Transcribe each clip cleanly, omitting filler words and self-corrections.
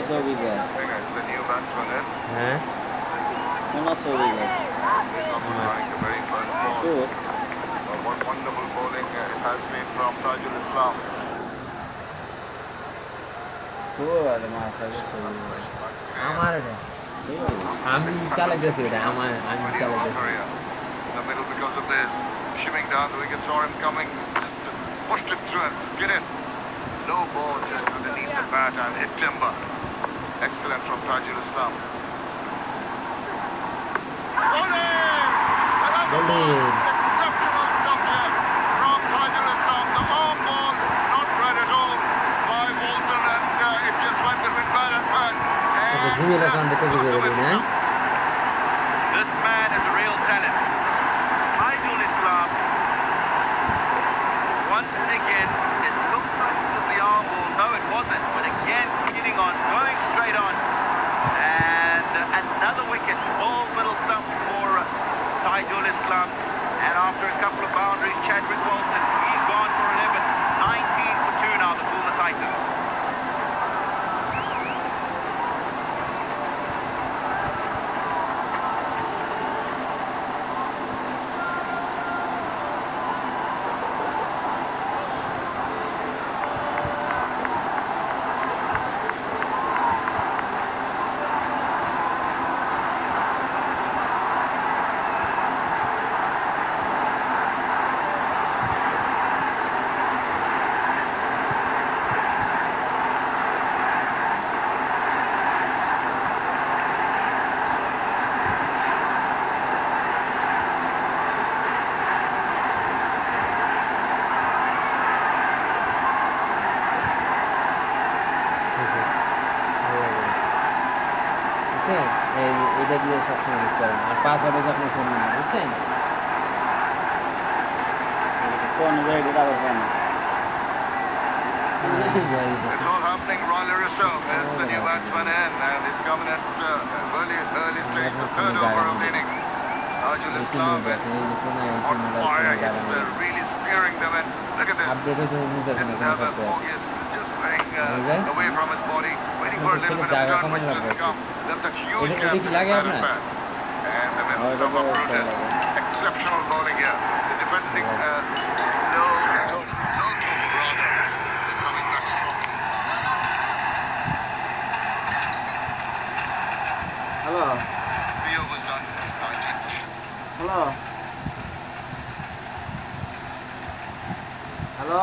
ছবিঘর the new batsman in. হ্যাঁ কোন ছবিঘর He's not trying the very first ball. তো What wonderful bowling it has been from Tajul Islam. তো আর মাশাআল্লাহ ছবিঘর আমার এটা আমি চালাইতেছি এটা আমি চালাইতেছি In the middle because of this, shimming down the wicket, saw him coming, just pushed it through and skid it. Low ball just underneath the bat and hit timber. Excellent from Tajul Islam. Bowling Exceptional stuff here from Tajul Islam. The arm ball, not read at all by Bolton, and it just went between bat and bat. ওকে জিমের অ্যাকাউন্টে copy করে দিন হ্যাঁ This man is a real talent. Tajul Islam, once again, it looked like it was the arm ball. No, it wasn't. But again, skidding on, going straight on. And another wicket, all middle stump for Tajul Islam. And after a couple of boundaries, Chadwick Walton, he's gone for 11. 19 for 2 now, the Khulna Titans. বুঝছেন এটা দিয়ে সবসময় দেখতে পারেন আর পাঁচ হবে যখন phone নেবেন বুঝছেন কোন জায়গাটা আবার কোন It's all happening. Riley Rousseau is the new batsman in, and he's coming at early stage, the third over of the innings. Tajul Islam is on fire. He's really spearing them in. Look at this. আপডেটও তো নিতেছে না Didn't কোনো have a software focus, just playing Okay. away from his body, waiting for a little bit of জায়গা turn কমানো which লাগবে didn't come. Left a huge এটা gap কি between লাগে bat আপনার and bat. And the middle এটা stump তো uprooted. Exceptional bowling here. The defending low total rather. They're coming back strong. Hello 3 overs done. It's 19. Hello hello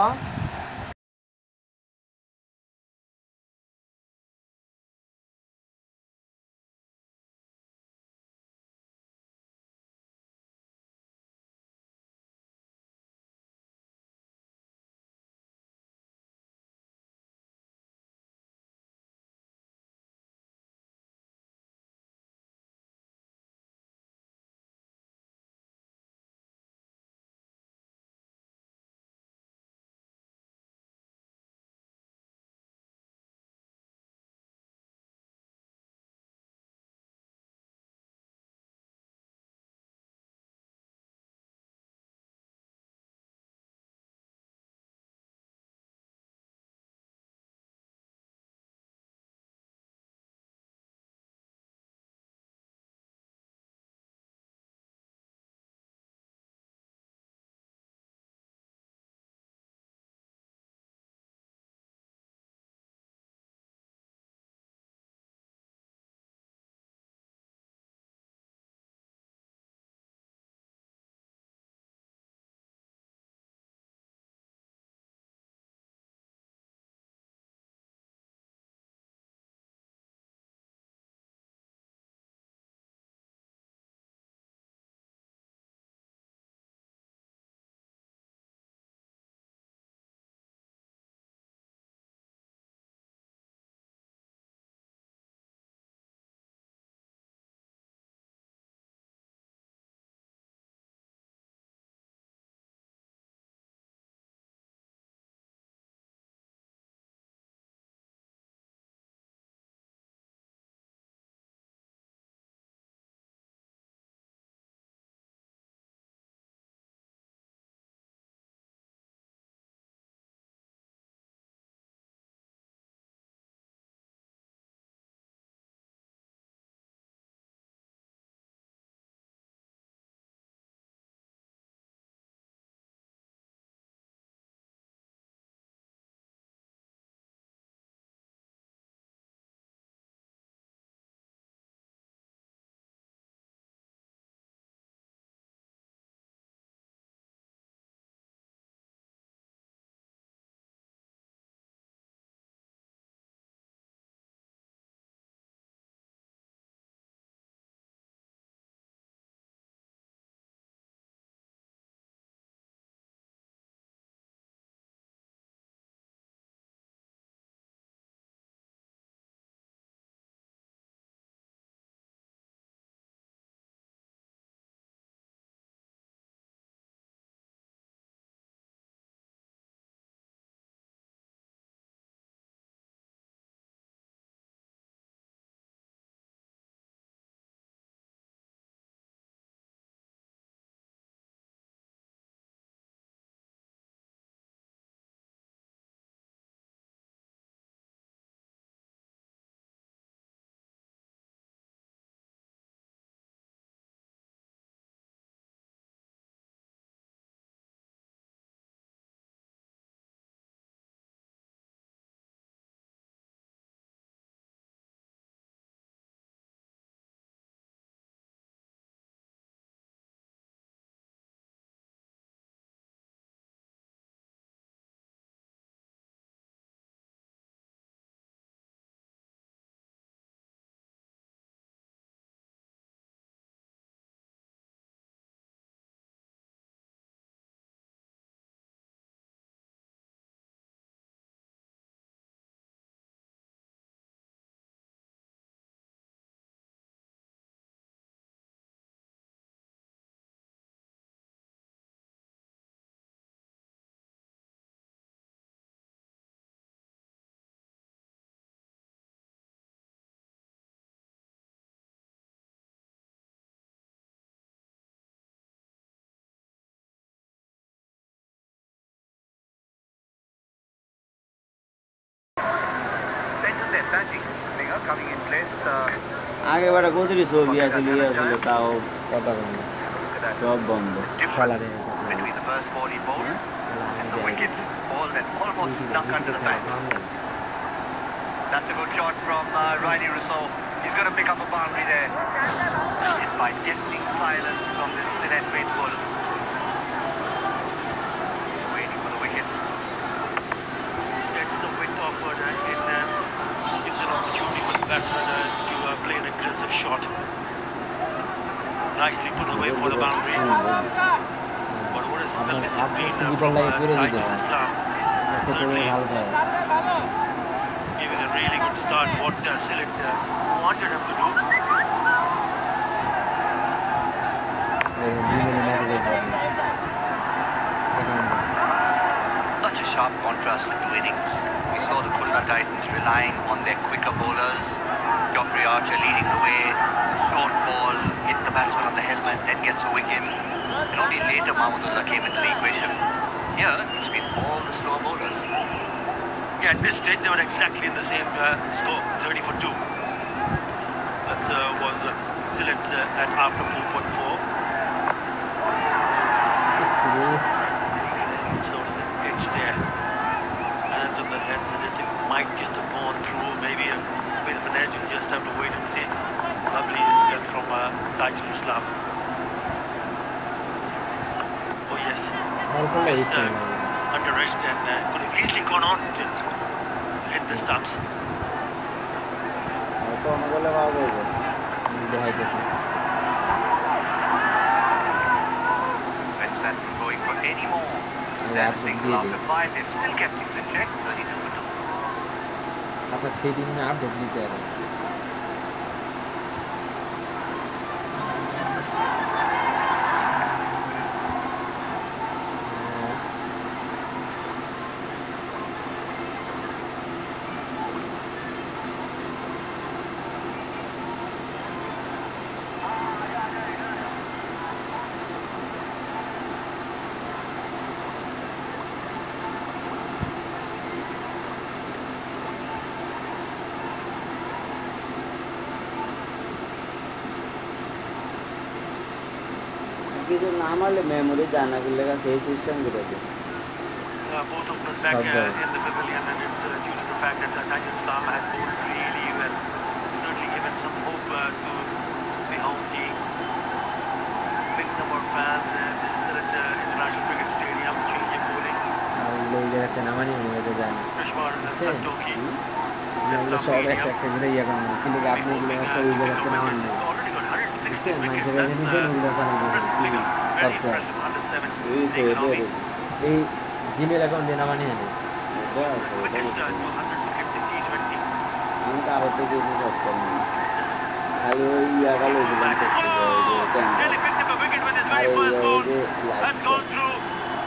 আগেবারে কতটি ছবি আছিল ইয়ে ছিল তাও কথা বলবো Look at that সব বন্ধ খেলারে difference between the first ball he bowled and the wicket ball that almost snuck under the bat. That's a good shot from Riley Rousseau. He's going to pick up a boundary there. It's by deafening silence from this Sinet faithful. Waiting for the wicket. Gets the wind offered and it gives an opportunity for the batsman to play an aggressive shot. Nicely put away for the boundary. But what is the message been from Taijul Islam? Certainly giving a really good start what Silet wanted him to do. Such a sharp contrast in two innings. We saw the Khulna Titans relying on their quicker bowlers. Geoffrey Archer leading the way. Short ball, hit the batsman on the helmet, then gets a wicket. And only later Mahmudullah came into the equation. Here, it's been all the slower bowlers. Yeah, at this stage they were exactly in the same score, 30 for 2. That was Silet at after 4.4. Sort of an edge there. Hands on the head, suggesting might just have gone through, maybe a bit of an edge. You just have to wait and see. Lovely spell from Taijul Islam. Oh yes, just under rest and could have easily gone on to hit the stumps. তো অনুকূলে পাওয়া যাবে Fetch that going for any more. That's single after 5. They've still kept things in check. 32 for 2. আপনার setting update দিতে হবে কিছু না মারলে মেমোরি জানা কি লেখা সেই সিস্টেম করেছে Both of us back in the pavilion, and it's due to the fact that Taijul Islam has bowled really well. Certainly given some hope to the home team. Big number of fans at International Cricket Stadium, changing bowling. Krishmar Santoki. সব একটা একটা করে ইয়ে করেন কিন্তু আপনি এগুলো একটা ওই জায়গাতে নামান নেই Already got 160 wickets. মানুষের কাছে নিজের উল্টো চালানো Very impressive under 7. Economy. এই জিমেল অ্যাকাউন্টে নামানি হবে Quickest 200 wickets in T20. আমি কারো থেকে কিছু সব করি খালি ওই ইয়াটা লইছিলাম Really picked up a wicket with his very first ball. That's gone through.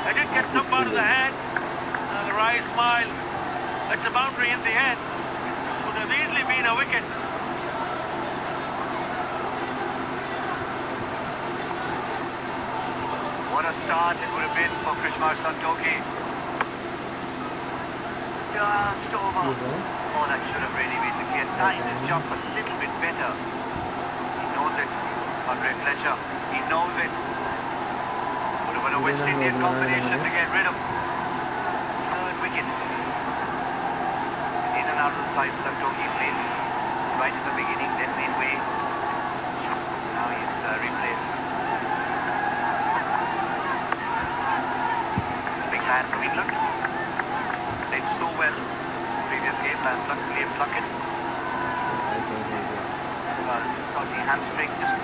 I did get some part of the hand. The Rai smile. That's a boundary in the end. Could have easily been a wicket. What a start it would have been for Krishmar Santoki. Just over. Oh, that should have really been the case. Timed his jump a little bit better. He knows it. Andre Fletcher, he knows it. Would have been a West Indian combination to get rid of. Third wicket. In and out of the side, Santoki played right at the beginning, then midway. Now he's replaced. Big hand from England. Played so well previous game last Liam Plunkett. Dodgy hamstring, just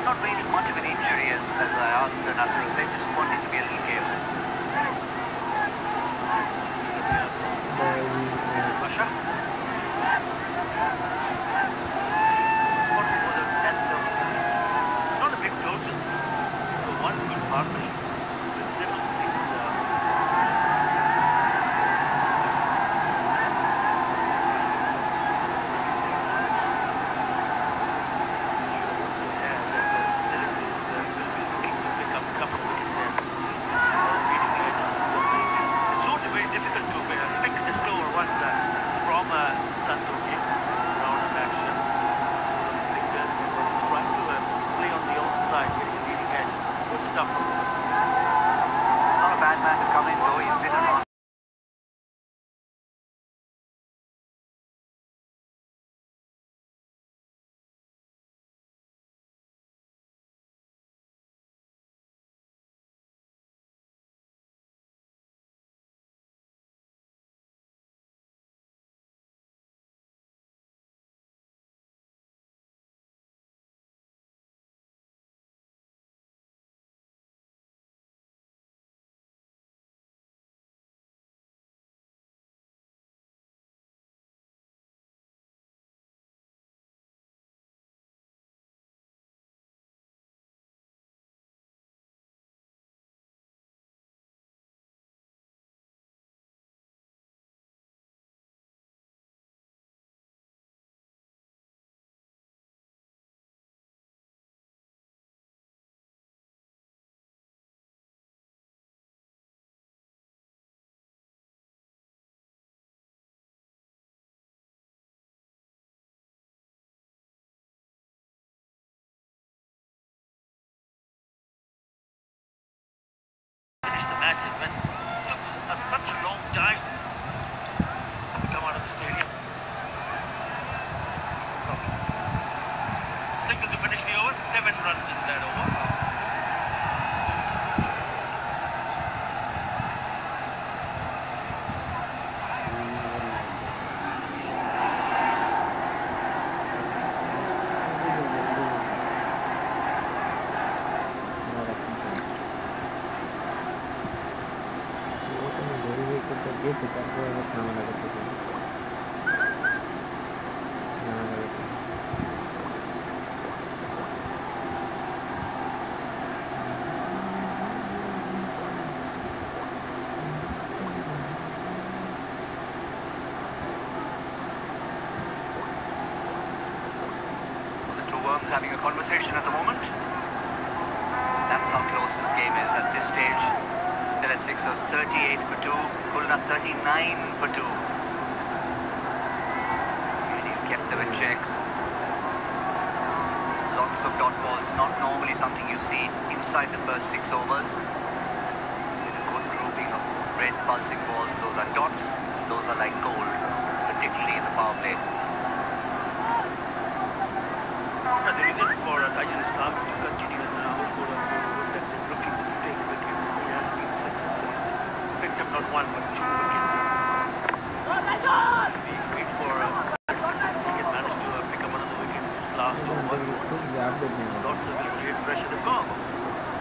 not really much of an injury as I asked Nasser. They just wanted to be a little careful. Pasha? What was a test of not a big total, but one good partnership with several things. ये तो कर वो सामान लगा तो The two worms having a conversation at the moment. That's how close this game is at this stage. Still at Sixers 38 for 2, Khulna 39 for 2. And he's kept them in check. Lots of dot balls, not normally something you see inside the first 6 overs. Good grouping of red pulsing balls. Those are dots, those are like gold, particularly in the power play. The reason for Taijul Islam to continue in Rahul Gordon that is looking to take wicket. He has been successful. Picked up not one but 2 wickets. We wait for he can manage to pick up another wicket in his last over. Lots of great pressure. The goal.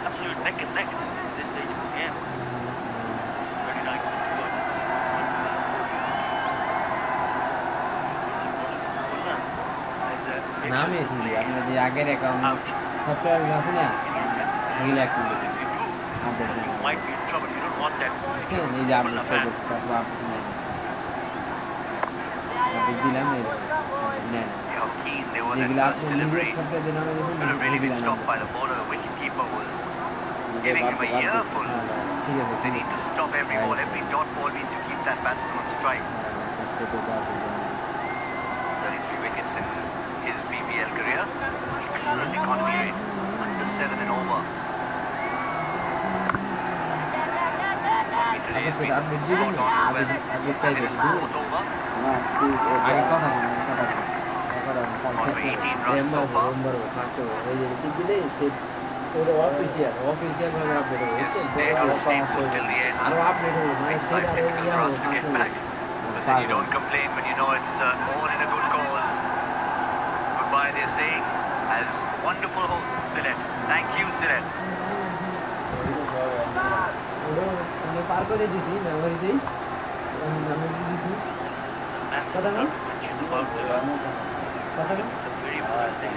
Absolute neck and neck at this stage of the game. Very nice. नाम है इसलिए आपने जो आगे देखा हूँ सबसे बड़ा सुना रिलैक्स हो गया आप देखिए Might be in trouble. You don't want that. अच्छा नहीं जा सकते तो वापस नहीं अभी दिला नहीं नहीं How keen they were ये at गिलास first में delivery. लीजिए सबसे देना में Could have really been stopped by the bowler. The wicketkeeper was giving him a earful. ठीक है They need to stop every ball. Every dot ball needs to keep that batsman on strike. 33 wickets in his BBL career. Excellent economy rate. Under 7 and over. Today has been spot on as well. And it is 4th over. आगे कौन है On 18 runs so far. Official में आप Yes, they have stayed put till the end. और आप नहीं हो Takes 5 seconds for us to get back. But then you don't complain when you know it's all in a good cause. Goodbye, they're saying, as wonderful host, Silet. Thank you, Silet. हमने पार कर दी थी memory थी हमने दी थी पता ना पता ना Very first day.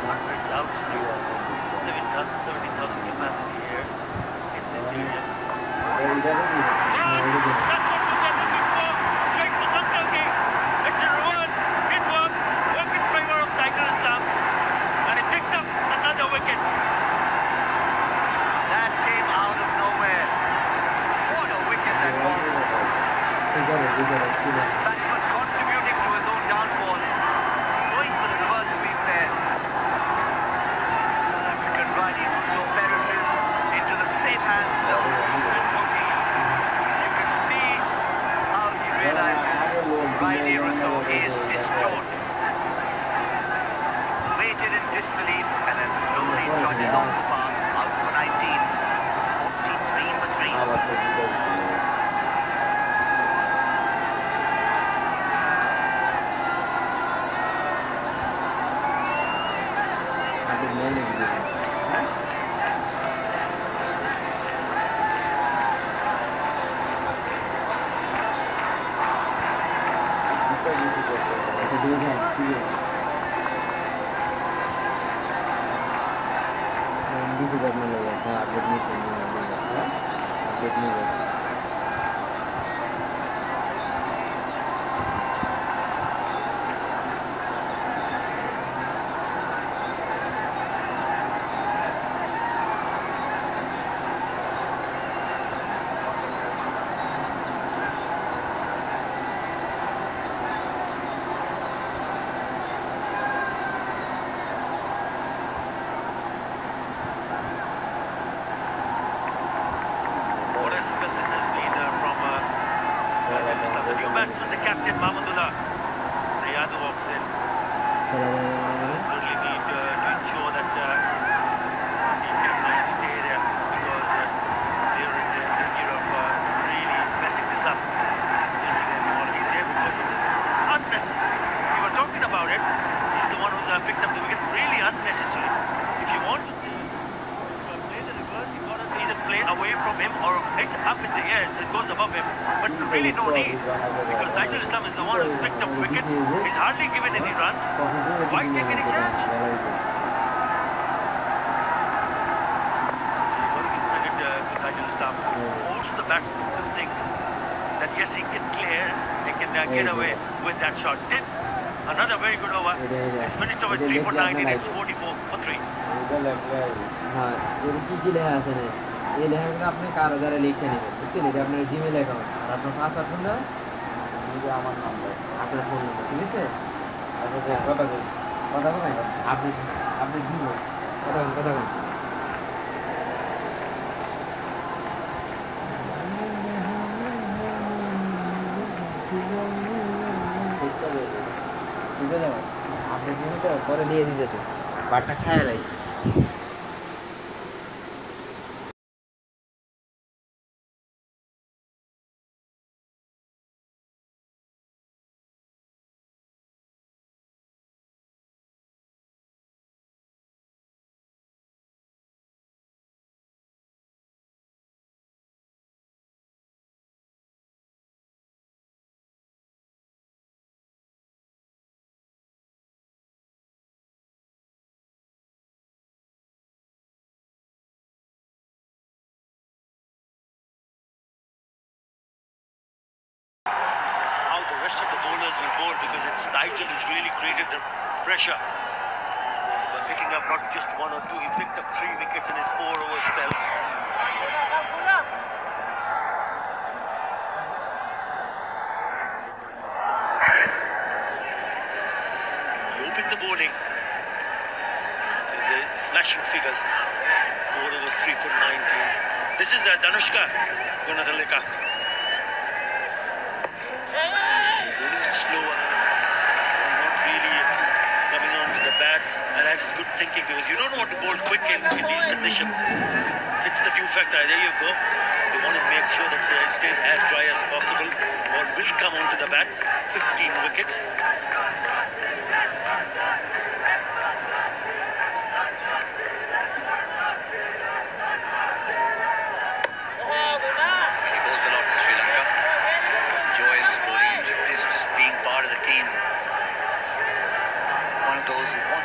100 outs now. 70,000 capacity here in this area. Straight to Sankalki. It's a reverse. It works. Work in favor of Taijul Islam. And it picks up another wicket. That came out of nowhere. What a wicket that was. Batsman contributing to his own downfall. Going for the reverse sweep there. South African Rani Russo perishes into the safe hands of Srinmuki. You can see how he realizes Riley Russo is distraught. Waited in disbelief and then slowly trotted off the path out for 19. 43 for 3. What a spell or hit up in the air, it goes above him. But really no need, because Taijul Islam is the one who's picked up wickets. He's hardly given any runs. Why take any chance? Taijul Islam. Most of the batsmen still think that yes, he can clear, he can get away with that shot. Did another very good over. He's finished over 3 for 9 innings, 44 for 3. हाँ की लेखा আছে না এই লেখাগুলো আপনি কারো দ্বারা লিখে নেবেন বুঝছেন এটা আপনার জিমেইল অ্যাকাউন্ট আর আপনার পাসওয়ার্ড কোনটা এটা আমার নাম্বার আপনার ফোন নাম্বার ঠিক আছে আচ্ছা কথা বলি কথা বলেন আপনি আপনি জিমেইল কথা বলেন বুঝে যাবেন আপনি জিমেইলটা পরে দিয়ে দিতেছে বাটটা খায় লাই How the rest of the bowlers will bowl, because it's Taijul has really created the pressure. By picking up not just 1 or 2, he picked up 3 wickets in his 4-over spell. He opened the bowling with the smashing figures. 4 overs, 3 for 19. This is Danushka Gunadalika. Slower, not really coming on to the bat, and that is good thinking, because you don't want to bowl quick in these conditions. It's the view factor. There you go. You want to make sure that it stays as dry as possible. Ball will come onto the bat. 15 wickets.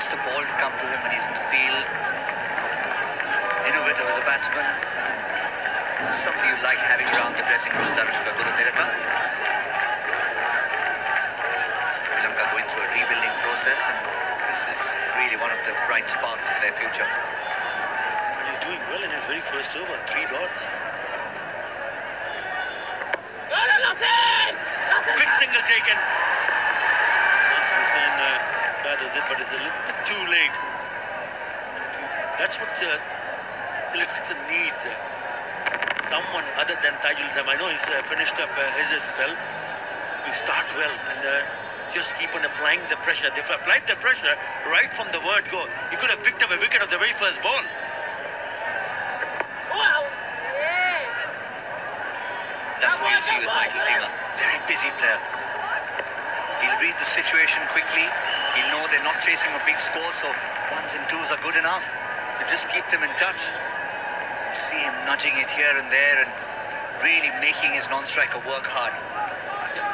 The ball to come to him when he's in the field. Innovative as a batsman. Somebody you like having around the dressing room, Danushka Gunadalika. Sri Lanka going through a rebuilding process, and this is really one of the bright sparks for their future. He's doing well in his very first over, 3 dots. Quick single taken. Gathers it, but it's a little bit too late. That's what Philip Sixon needs. Someone other than Taijul Islam. I know he's finished up his spell. You start well and just keep on applying the pressure. They've applied the pressure right from the word go. He could have picked up a wicket of the very first ball. That's what you see with Michael Seamer. Very busy player. He'll read the situation quickly. He'll know they're not chasing a big score, so 1s and 2s are good enough to just keep them in touch. You see him nudging it here and there and really making his non-striker work hard.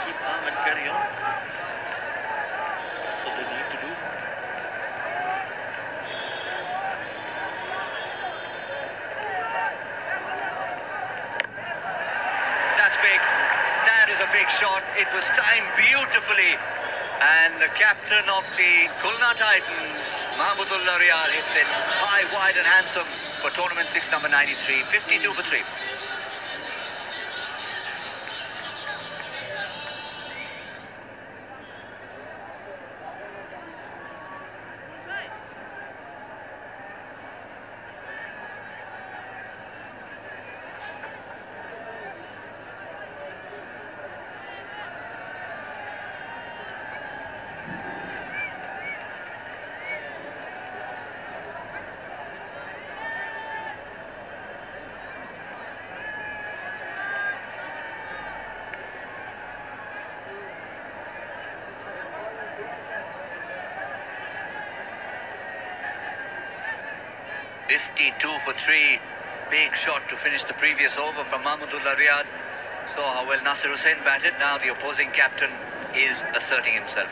Keep calm and carry on. That's what they need to do. That's big. That is a big shot. It was timed beautifully. And the captain of the Khulna Titans, Mahmudullah Riyal, hits it high, wide and handsome for tournament 6, number 93, 52 for 3. For 3, big shot to finish the previous over from Mahmudullah Riyad. Saw how well Nasir Hussain batted. Now the opposing captain is asserting himself.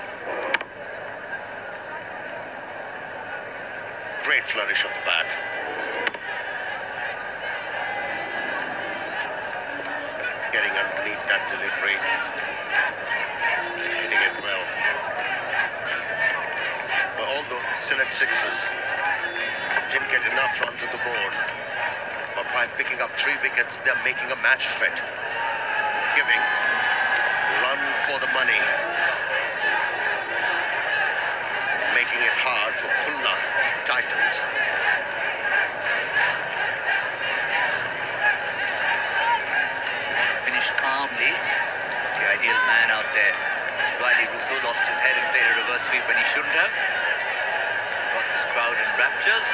Great flourish of the bat. Getting underneath that delivery. Hitting it well. But although Sylhet Sixers didn't get enough runs on the board, but by picking up 3 wickets, they're making a match of it. Giving run for the money. Making it hard for Khulna Titans. Finished calmly. The ideal man out there. Riley Rousseau lost his head and played a reverse sweep when he shouldn't have. Got this crowd in raptures.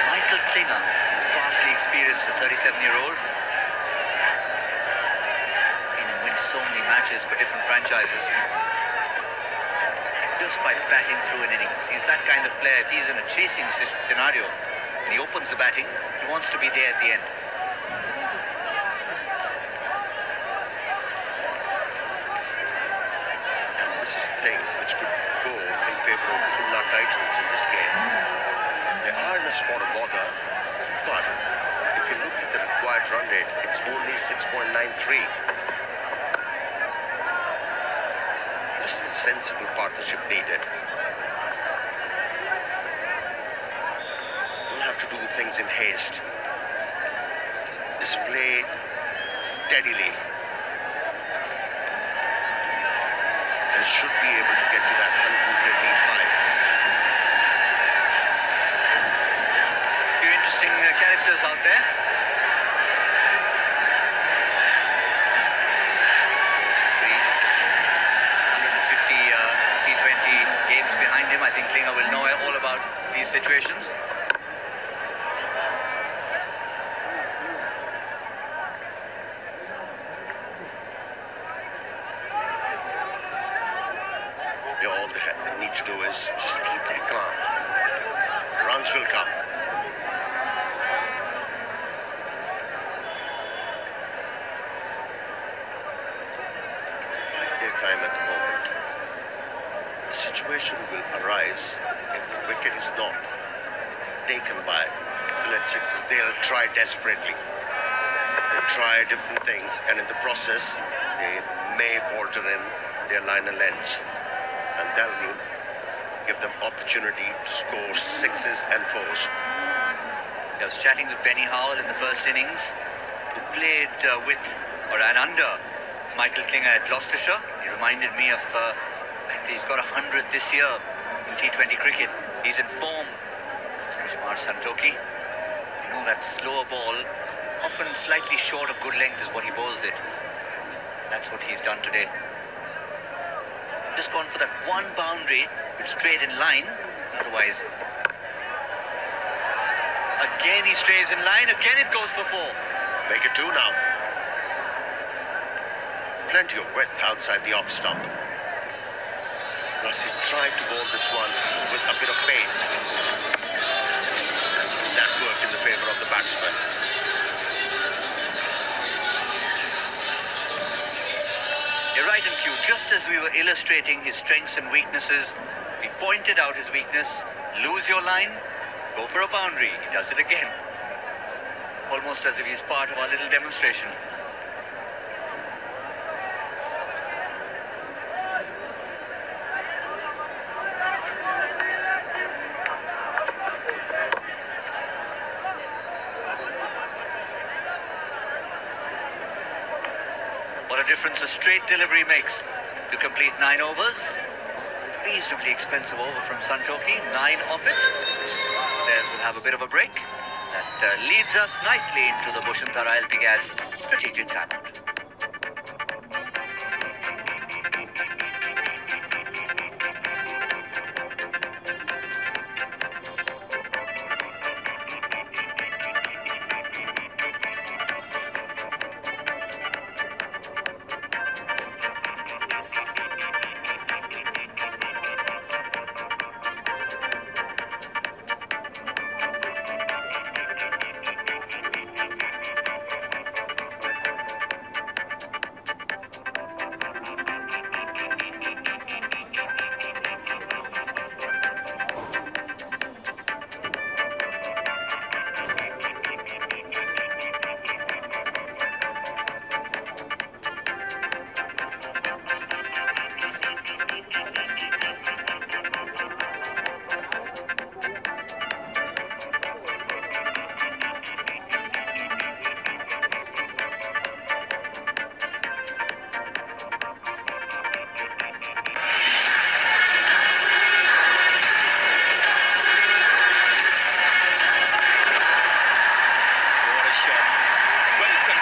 Michael Klinger is vastly experienced, a 37-year-old. He wins so many matches for different franchises. Just by batting through an innings. He's that kind of player. If he's in a chasing scenario and he opens the batting, he wants to be there at the end. And this is the thing which could go in favour of Khulna Titans in this game. They are in a spot of bother, but if you look at the required run rate, it's only 6.93. This is sensible partnership needed. Don't have to do things in haste. Display steadily. And should be able to get to that 135. Few interesting characters out there. Games behind him. I think Klinger will know all about these situations. All they need to do is just keep their calm. Runs will come. Right their time at the moment. The situation will arise if the wicket is not taken by Sylhet Sixers. They'll try desperately. They'll try different things, and in the process, they may falter in their line and lengths, and that will give them opportunity to score 6s and 4s. I was chatting with Benny Howell in the first innings, who played with or and under Michael Klinger at Gloucestershire. He reminded me of he's got 100 this year in T20 cricket. He's in form. Krishmar Santoki. You know, that slower ball, often slightly short of good length, is what he bowls it. That's what he's done today. Just gone for that one boundary, which strayed in line. Otherwise, again he strays in line. Again it goes for 4. Make it 2 now. Plenty of width outside the off stump. Plus he tried to bowl this one with a bit of pace. That worked in the favour of the batsman. You're right, and Q. Just as we were illustrating his strengths and weaknesses, we pointed out his weakness. Lose your line, go for a boundary. He does it again. Almost as if he's part of our little demonstration. What a difference a straight delivery makes to complete 9 overs. Reasonably expensive over from Santoki, 9 off it. Players will have a bit of a break. That leads us nicely into the Boshuntara LP Gas strategic timeout.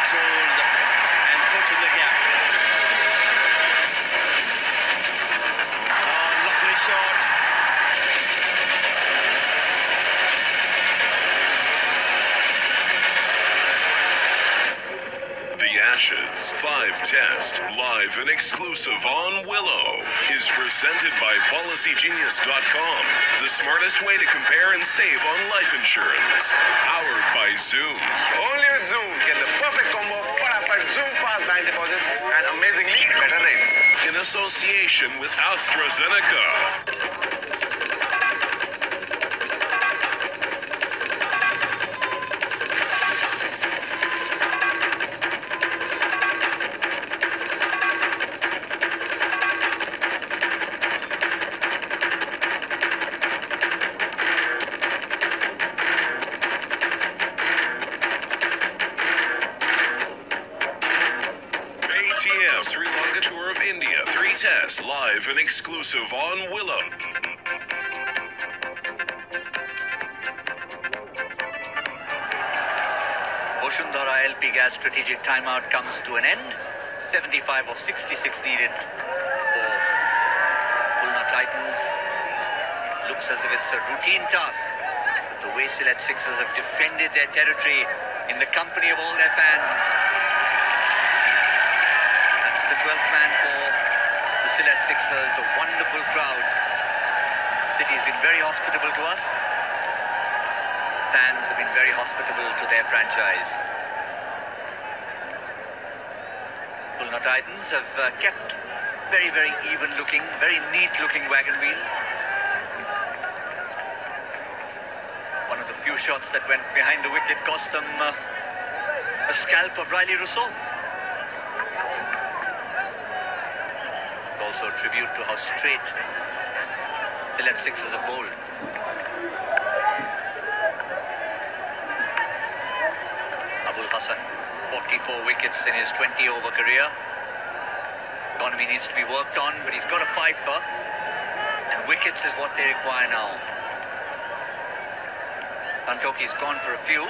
controlled and put in the gap. Oh, lovely shot. The Ashes 5 Test, live and exclusive on Willow, is presented by PolicyGenius.com, the smartest way to compare and save on life insurance. Powered by Zoom. Only with Zoom, get the perfect combo, Fatapat Zoom fast bank deposits and amazingly better rates. In association with AstraZeneca. Sri Lanka Tour of India 3 Tests, live and exclusive on Willow. Boshundhara LP Gas strategic timeout comes to an end. 75 of 66 needed for Khulna Titans. Looks as if it's a routine task. But the way Sylhet Sixers have defended their territory in the company of all their fans. That's the 12th man for the Sylhet Sixers, the wonderful crowd. City's been very hospitable to us. Fans have been very hospitable to their franchise. Khulna Titans have kept very, very even looking, very neat looking wagon wheel. One of the few shots that went behind the wicket cost them a scalp of Riley Rousseau. Also a tribute to how straight the left Sixers have bowled. Abul Hassan, 44 wickets in his 20-over career. Economy needs to be worked on, but he's got a fifer, and wickets is what they require now. Santoki's gone for a few,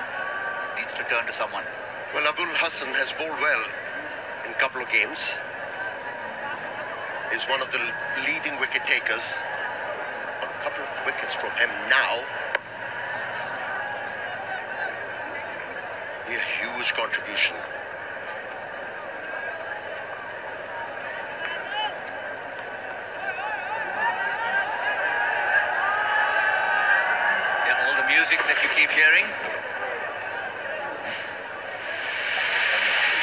needs to turn to someone. Well, Abul Hassan has bowled well in a couple of games. He's one of the leading wicket takers. A couple of wickets from him now. A huge contribution. Yeah, all the music that you keep hearing.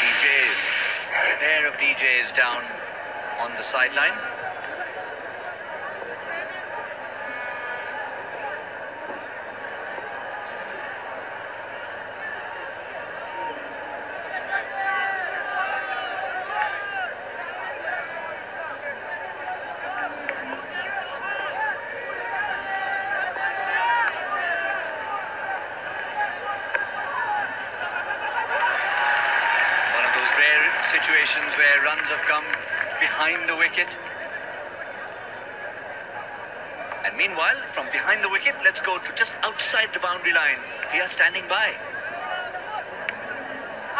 DJs, a pair of DJs down on the sideline. One of those rare situations where runs have come behind the wicket. And meanwhile, from behind the wicket, let's go to just outside the boundary line. We are standing by.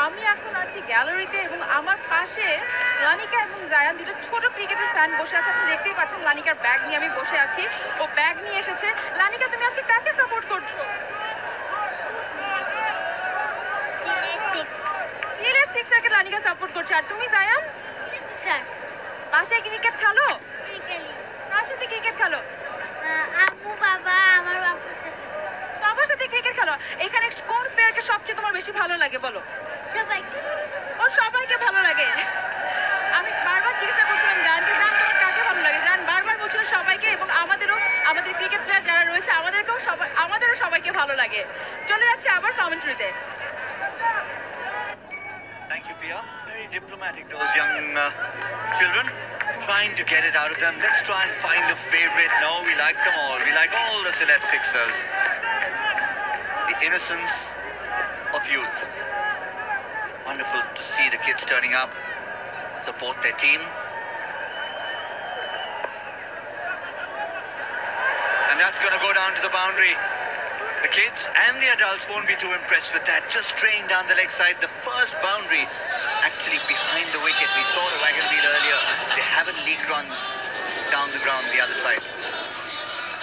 আমি এখন আছি গ্যালারিতে এবং আমার পাশে লানিকা এবং জায়ান দুটো ছোট ক্রিকেটের ফ্যান বসে আছে। আপনি দেখতেই পাচ্ছেন লানিকার ব্যাগ নিয়ে আমি বসে আছি। ও ব্যাগ নিয়ে এসেছে। লানিকা, তুমি আজকে কাকে সাপোর্ট করছো? সিলেট সিক্সারকে লানিকা সাপোর্ট করছে। আর তুমি জায়ান? পাশে ক্রিকেট খেলো? কার সাথে ক্রিকেট খেলো? আম্মু, বাবা, আমার বাবার সাথে। সবার সাথে ক্রিকেট খেলো। এখানে কোন প্লেয়ারকে সবচেয়ে তোমার বেশি ভালো লাগে বলো? সবাইকে। ও সবাইকে ভালো লাগে। আমি বারবার জিজ্ঞাসা করছিলাম জানতে, জান তোমার কাকে ভালো লাগে? জান বারবার বলছিল সবাইকে, এবং আমাদের ক্রিকেট প্লেয়ার যারা রয়েছে আমাদেরও সবাইকে ভালো লাগে। চলে যাচ্ছে আবার কমেন্ট্রিতে। Thank you, Pia. Very diplomatic, those young children. Trying to get it out of them. Let's try and find a favorite. No, we like them all. We like all the Sylhet Sixers. The innocence of youth. Wonderful to see the kids turning up, support their team. And that's going to go down to the boundary. The kids and the adults won't be too impressed with that. Just straying down the leg side. The first boundary actually behind the wicket. We saw the wagon wheel earlier. They haven't leaked runs down the ground the other side.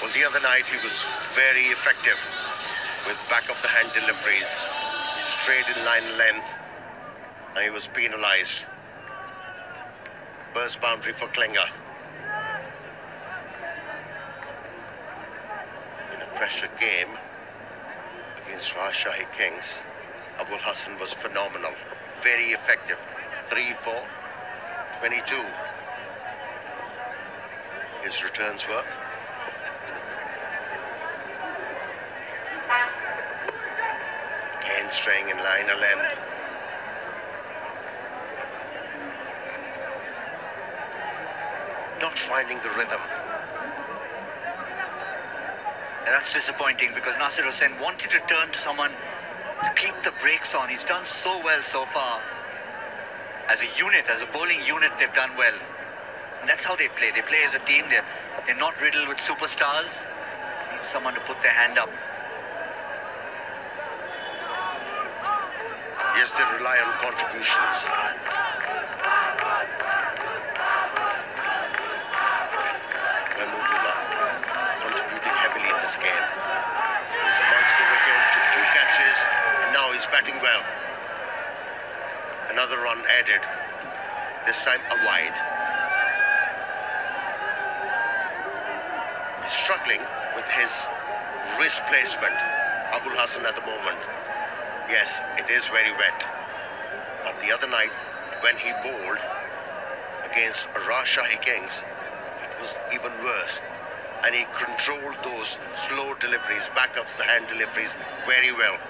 Well, the other night he was very effective with back of the hand deliveries. He strayed in line length and he was penalised. First boundary for Klinger. In a pressure game against Rajshahi Kings, Abul Hassan was phenomenal, very effective. 3 for 22. His returns were. Again straying in line a length. Not finding the rhythm. And that's disappointing because Nasir Hussain wanted to turn to someone to keep the brakes on. He's done so well so far. As a unit, as a bowling unit, they've done well. And that's how they play. They play as a team. They're not riddled with superstars. Need someone to put their hand up. Yes, they rely on contributions. Mahmudullah contributing heavily in this game. He's amongst the wicket, took 2 catches, and now he's batting well. Another run added, this time a wide. He's struggling with his wrist placement, Abul Hassan, at the moment. Yes, it is very wet. But the other night, when he bowled against Rajshahi Kings, it was even worse. And he controlled those slow deliveries, back of the hand deliveries, very well.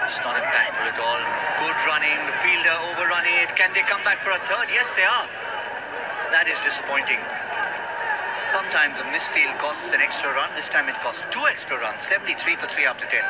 It's not impactful at all. Good running, the fielder overrunning it. Can they come back for a third? Yes, they are. That is disappointing. Sometimes a misfield costs an extra run. This time it cost 2 extra runs. 73 for 3 after 10.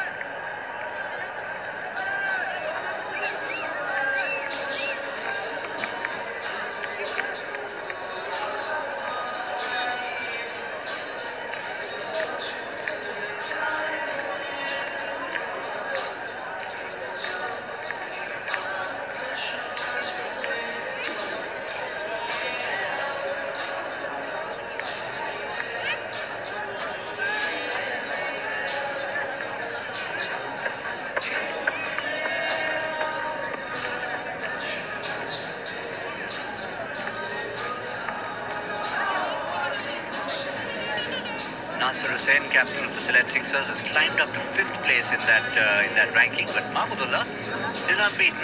Nasir Hussain, captain of the Sylhet Sixers, has climbed up to 5th place in that ranking. But Mahmudullah, still unbeaten,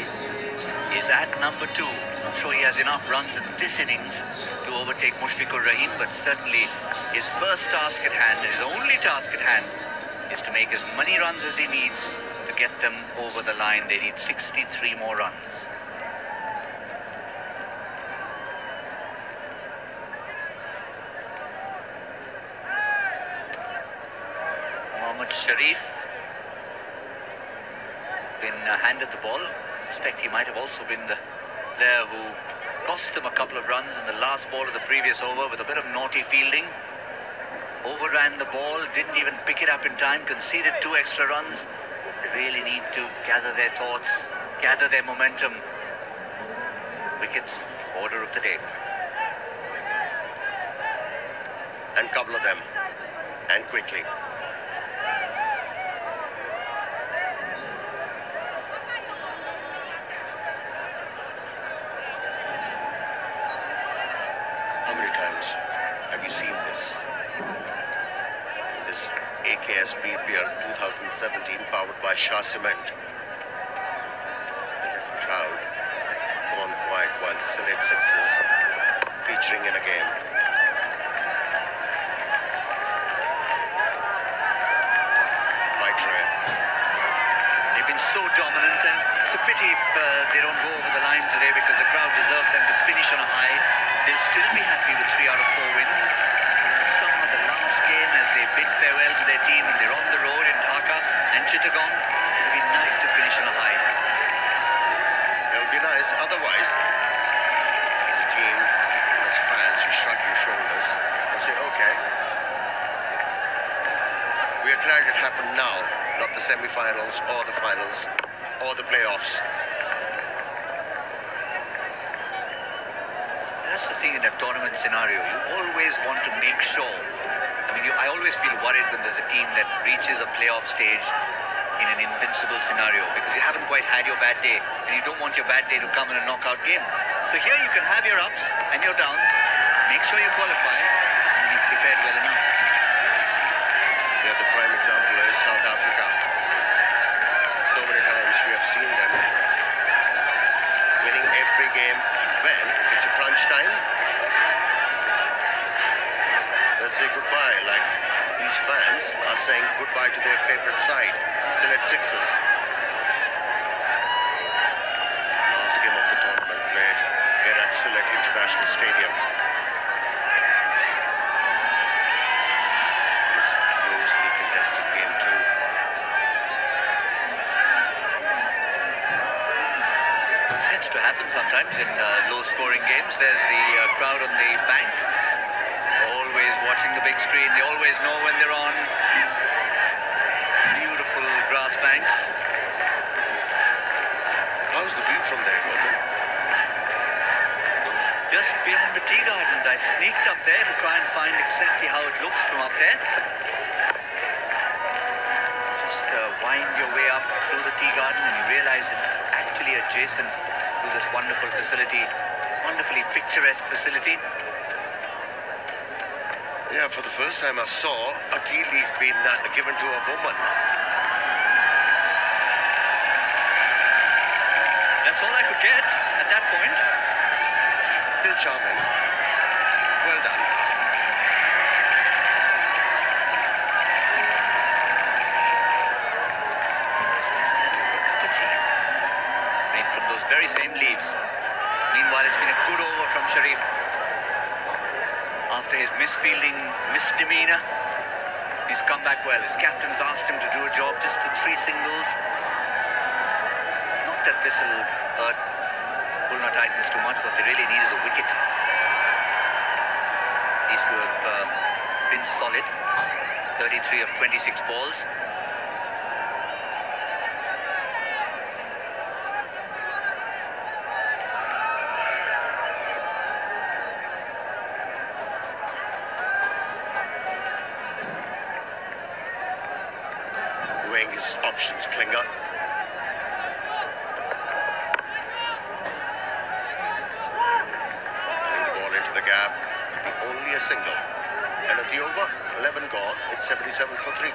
is at number 2. Not sure he has enough runs in this innings to overtake Mushfiqur Rahim, but certainly his first task at hand, his only task at hand, is to make as many runs as he needs to get them over the line. They need 63 more runs. Sharif been handed the ball. I suspect he might have also been the player who cost them a couple of runs in the last ball of the previous over with a bit of naughty fielding. Overran the ball, didn't even pick it up in time, conceded 2 extra runs. They really need to gather their thoughts, gather their momentum. Wickets, order of the day. And couple of them, and quickly. How many times have you seen this? This AKS BPL 2017 powered by Shah Cement. The crowd gone quiet while Sylhet Sixers featuring in a game. They've been so dominant, and it's a pity if they don't go over the line today because the crowd deserve them to finish on a high. They'll still be happy with 3 out of 4 wins. But somehow the last game, as they bid farewell to their team and they're on the road in Dhaka and Chittagong, it'll be nice to finish on a high. It'll be nice. Otherwise, declared it happened now, not the semi-finals or the finals or the playoffs. That's the thing in a tournament scenario. You always want to make sure. I always feel worried when there's a team that reaches a playoff stage in an invincible scenario because you haven't quite had your bad day and you don't want your bad day to come in a knockout game. So here you can have your ups and your downs, make sure you qualify, and you've prepared well enough. Yeah, the prime example is South Africa. So many times we have seen them winning every game when it's a crunch time. Let's say goodbye, like these fans are saying goodbye to their favorite side, Sylhet Sixers. Last game of the tournament played here at Sylhet International Stadium. It's a closely contested game too. Tends to happen sometimes in low-scoring games. There's the crowd on the bank. Always watching the big screen. They always know when they're on. Beautiful grass banks. How's the view from there, Gautam? Just behind the tea gardens. I sneaked up there to try and find exactly how it looks from up there. Just wind your way up through the tea garden and you realize it's actually adjacent to this wonderful facility. Wonderfully picturesque facility. Yeah, for the first time I saw a tea leaf being given to a woman. That's all I could get at that point. Still charming. Well done. Made from those very same leaves. Meanwhile, it's been a good over from Sharif. After his misfielding misdemeanor, he's come back well. His captain's asked him to do a job, just the 3 singles. Not that this will hurt Khulna Titans too much, but they really needed a wicket. These two have been solid. 33 of 26 balls. Weighing his options, Klinger. Putting the ball into the gap. Only a single. And at the over, 11 gone. It's 77 for 3.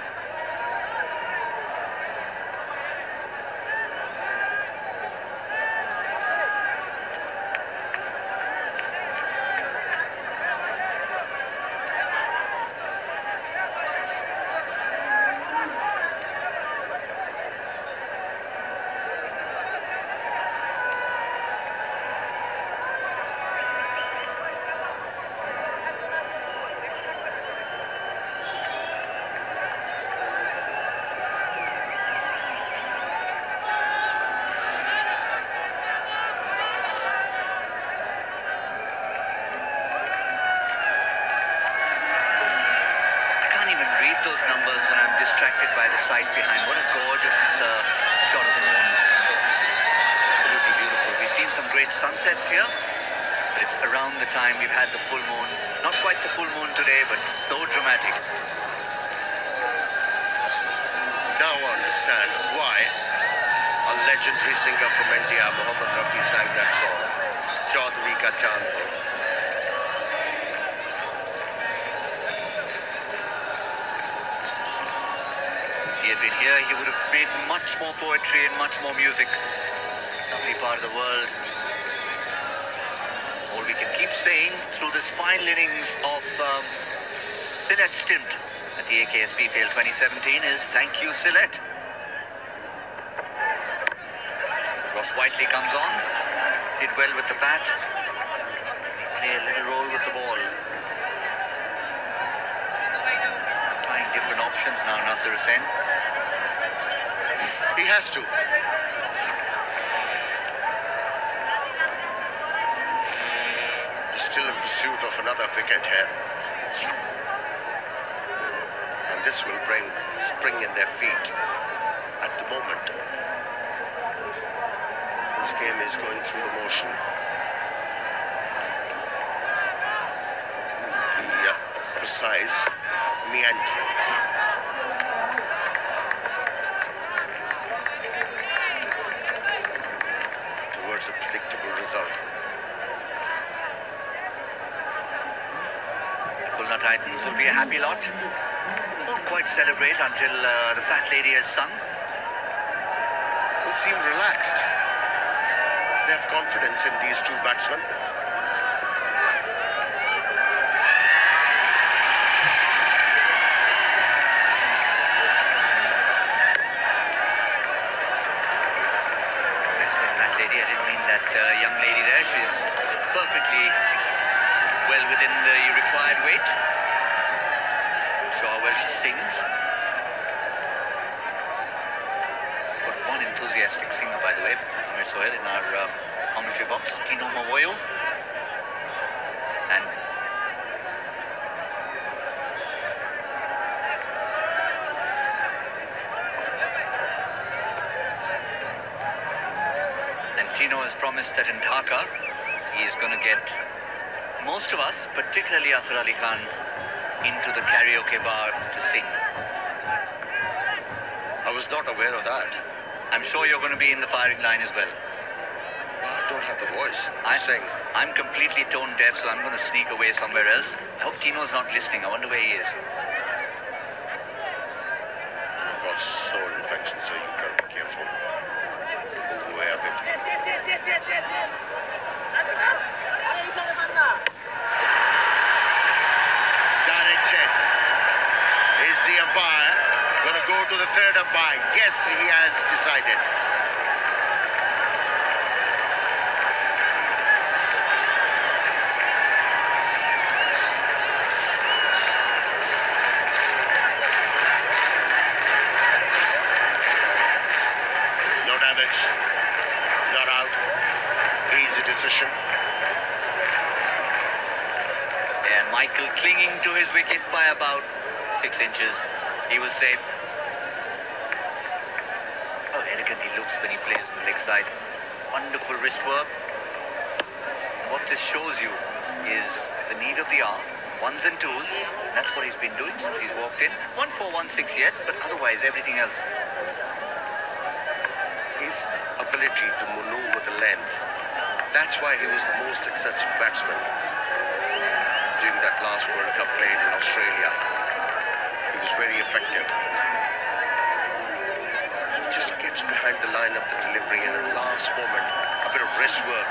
Distracted by the sight behind. What a gorgeous shot of the moon. Absolutely beautiful. We've seen some great sunsets here, but it's around the time we've had the full moon. Not quite the full moon today, but so dramatic. Now I understand why a legendary singer from India, Mohammed Rafi, sang that song, Chaudhary Ka Chand Ho. He had been here, he would have made much more poetry and much more music. Lovely part of the world. All we can keep saying through this final innings of Sylhet's stint at the AKSBPL 2017 is thank you, Sylhet. Ross Whiteley comes on, did well with the bat, play a little role with the ball. Trying different options now, Nasser Hussain. He has to. He's still in pursuit of another wicket here. And this will bring spring in their feet. At the moment, this game is going through the motion. The precise meandering. Towards a predictable result. Khulna Titans will be a happy lot. Won't quite celebrate until the fat lady has sung. They seem relaxed. They have confidence in these two batsmen. I said fat lady, I didn't mean that young lady there. She's perfectly well within the required weight. Show how well she sings. Got one enthusiastic singer, by the way, Amir Sohail, in our commentary box, Tino Mawoyo. And Tino has promised that in Dhaka, he is going to get most of us, particularly Asghar Ali Khan, into the karaoke bar to sing. I was not aware of that. I'm sure you're going to be in the firing line as well. Well, I don't have the voice to sing. I'm completely tone deaf, so I'm going to sneak away somewhere else. I hope Tino's not listening. I wonder where he is. I've got sore infection, so you gotta be careful. Move away a bit. Direct hit. Is the umpire gonna go to the third umpire? Yes, he has decided. No damage. Not out. Easy decision. And Michael clinging to his wicket by about 6 inches. He was safe. How elegant he looks when he plays on the leg side. Wonderful wrist work. What this shows you is the need of the hour. Ones and twos. That's what he's been doing since he's walked in. 1-4, 1-6 yet, but otherwise everything else. His ability to maneuver the length. That's why he was the most successful batsman during that last World Cup played in Australia. He was very effective. He just gets behind the line of the delivery, and at the last moment, a bit of wrist work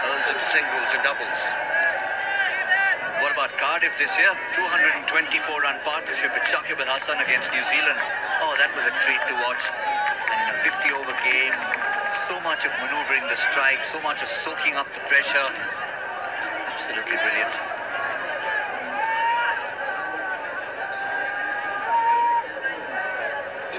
earns him singles and doubles. What about Cardiff this year? 224-run partnership with Shakib Al Hasan against New Zealand. Oh, that was a treat to watch. And in a 50-over game, so much of manoeuvring the strike, so much of soaking up the pressure. Absolutely brilliant.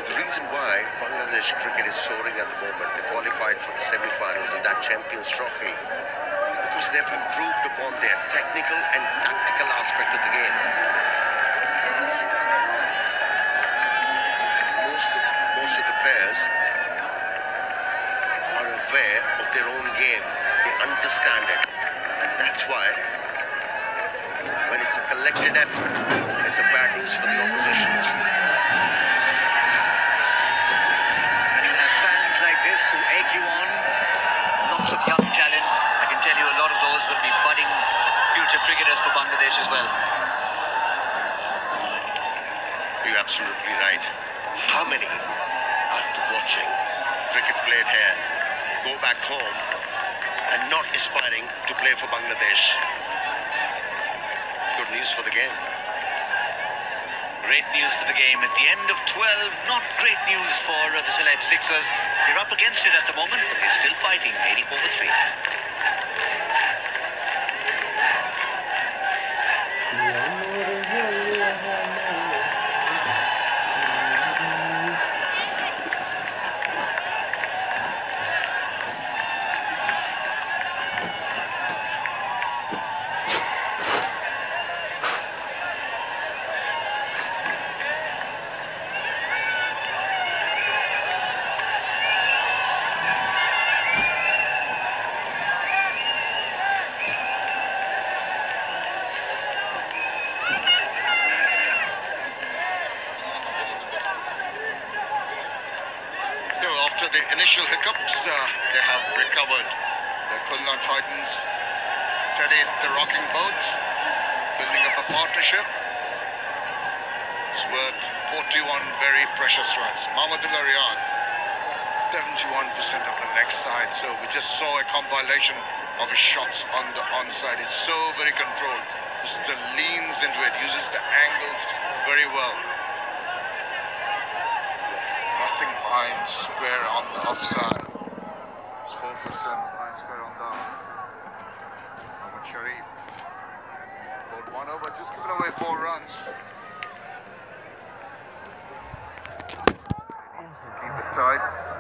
The reason why Bangladesh cricket is soaring at the moment, they qualified for the semi-finals in that Champions Trophy, because they've improved upon their technical and tactical aspect of the game. Most of the players are aware of their own game. They understand it. And that's why when it's a collected effort, it's a bad news for the oppositions. When you have fans like this who egg you on, lots of young talent, I can tell you a lot of those will be budding future cricketers for Bangladesh as well. You're absolutely right. How many, after watching cricket played here, go back home and not aspiring to play for Bangladesh? Good news for the game. Great news for the game at the end of 12. Not great news for the Sylhet Sixers. They're up against it at the moment, but they're still fighting. 84 for 3. the initial hiccups, they have recovered. The Khulna Titans steadied the rocking boat, building up a partnership. It's worth 41 very precious runs. Mahmudullah Riyad, 71% of the leg side. So we just saw a compilation of his shots on the onside. It's so very controlled. Just leans into it, uses the angles very well. Nothing behind square on the offside. It's 4% behind square on down. Mohammad Sharif. Bowled one over, just giving away 4 runs. Keep it tight.